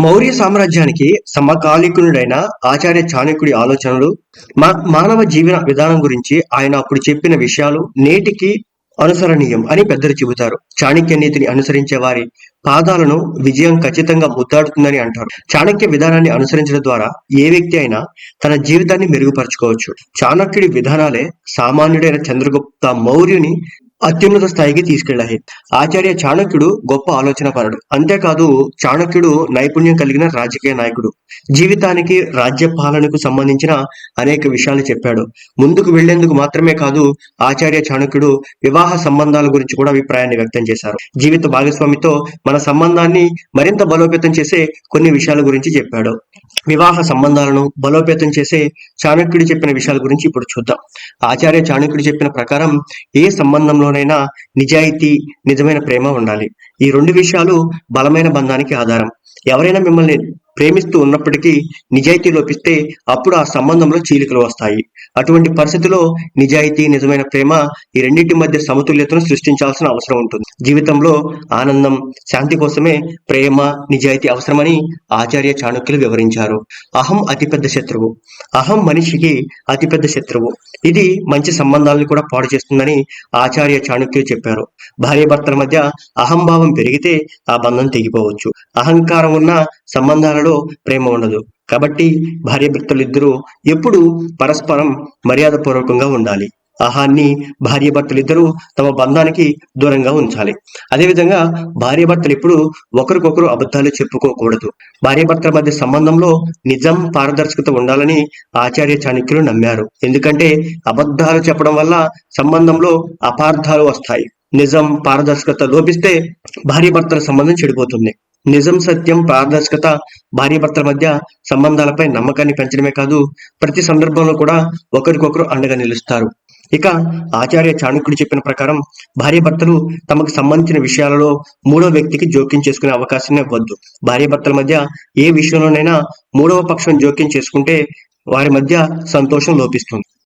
మౌర్య సామ్రాజ్యానికి సమకాలీకుడైన ఆచార్య చాణక్యుడి ఆలోచనలు, మానవ జీవన విధానం గురించి ఆయన అప్పుడు చెప్పిన విషయాలు నేటికి అనుసరణీయం అని పెద్దలు చెబుతారు. చాణక్య నీతిని అనుసరించే వారి పాదాలను విజయం ఖచ్చితంగా ముద్దాడుతుందని అంటారు. చాణక్య విధానాన్ని అనుసరించడం ద్వారా ఏ వ్యక్తి అయినా తన జీవితాన్ని మెరుగుపరచుకోవచ్చు. చాణక్యుడి విధానాలే సామాన్యుడైన చంద్రగుప్త మౌర్యుని అత్యున్నత స్థాయికి తీసుకెళ్లాయి. ఆచార్య చాణక్యుడు గొప్ప ఆలోచనాపరుడు. అంతేకాదు చాణక్యుడు నైపుణ్యం కలిగిన రాజకీయ నాయకుడు. జీవితానికి, రాజ్య పాలనకు సంబంధించిన అనేక విషయాలు చెప్పాడు. ముందుకు వెళ్లేందుకు మాత్రమే కాదు, ఆచార్య చాణక్యుడు వివాహ సంబంధాల గురించి కూడా అభిప్రాయాన్ని వ్యక్తం చేశారు. జీవిత భాగస్వామితో మన సంబంధాన్ని మరింత బలోపేతం చేసే కొన్ని విషయాల గురించి చెప్పాడు. వివాహ సంబంధాలను బలోపేతం చేసే చాణక్యుడు చెప్పిన విషయాల గురించి ఇప్పుడు చూద్దాం. ఆచార్య చాణక్యుడు చెప్పిన ప్రకారం ఏ సంబంధంలోనైనా నిజాయితీ, నిజమైన ప్రేమ ఉండాలి. ఈ రెండు విషయాలు బలమైన బంధానికి ఆధారం. ఎవరైనా మిమ్మల్ని ప్రేమిస్తూ ఉన్నప్పటికీ నిజాయితీ లోపిస్తే అప్పుడు ఆ సంబంధంలో చీలికలు వస్తాయి. అటువంటి పరిస్థితిలో నిజాయితీ, నిజమైన ప్రేమ ఈ రెండింటి మధ్య సమతుల్యతను సృష్టించాల్సిన అవసరం ఉంటుంది. జీవితంలో ఆనందం, శాంతి కోసమే ప్రేమ, నిజాయితీ అవసరమని ఆచార్య చాణక్యులు వివరించారు. అహం అతిపెద్ద శత్రువు. అహం మనిషికి అతిపెద్ద శత్రువు. ఇది మంచి సంబంధాలను కూడా పాడు చేస్తుందని ఆచార్య చాణక్యులు చెప్పారు. భార్యాభర్తల మధ్య అహంభావం పెరిగితే ఆ బంధం తెగిపోవచ్చు. అహంకారం ఉన్న సంబంధాలలో ప్రేమ ఉండదు. కాబట్టి భార్యాభర్తలిద్దరూ ఎప్పుడూ పరస్పరం మర్యాదపూర్వకంగా ఉండాలి. అహాన్ని భార్యాభర్తలిద్దరూ తమ బంధానికి దూరంగా ఉంచాలి. అదేవిధంగా భార్యాభర్తలు ఎప్పుడు ఒకరికొకరు అబద్ధాలు చెప్పుకోకూడదు. భార్యాభర్తల మధ్య సంబంధంలో నిజం, పారదర్శకత ఉండాలని ఆచార్య చాణక్యులు నమ్మారు. ఎందుకంటే అబద్ధాలు చెప్పడం వల్ల సంబంధంలో అపార్థాలు వస్తాయి. నిజం, పారదర్శకత లోపిస్తే భార్యాభర్తల సంబంధం చెడిపోతుంది. నిజం, సత్యం, పారదర్శకత భార్యాభర్తల మధ్య సంబంధాలపై నమ్మకాన్ని పెంచడమే కాదు, ప్రతి సందర్భంలో కూడా ఒకరికొకరు అండగా నిలుస్తారు. ఇక ఆచార్య చాణక్యుడు చెప్పిన ప్రకారం భార్యాభర్తలు తమకు సంబంధించిన విషయాలలో మూడో వ్యక్తికి జోక్యం చేసుకునే అవకాశం ఇవ్వద్దు. భార్యాభర్తల మధ్య ఏ విషయంలోనైనా మూడవ పక్షం జోక్యం చేసుకుంటే వారి మధ్య సంతోషం లోపిస్తుంది.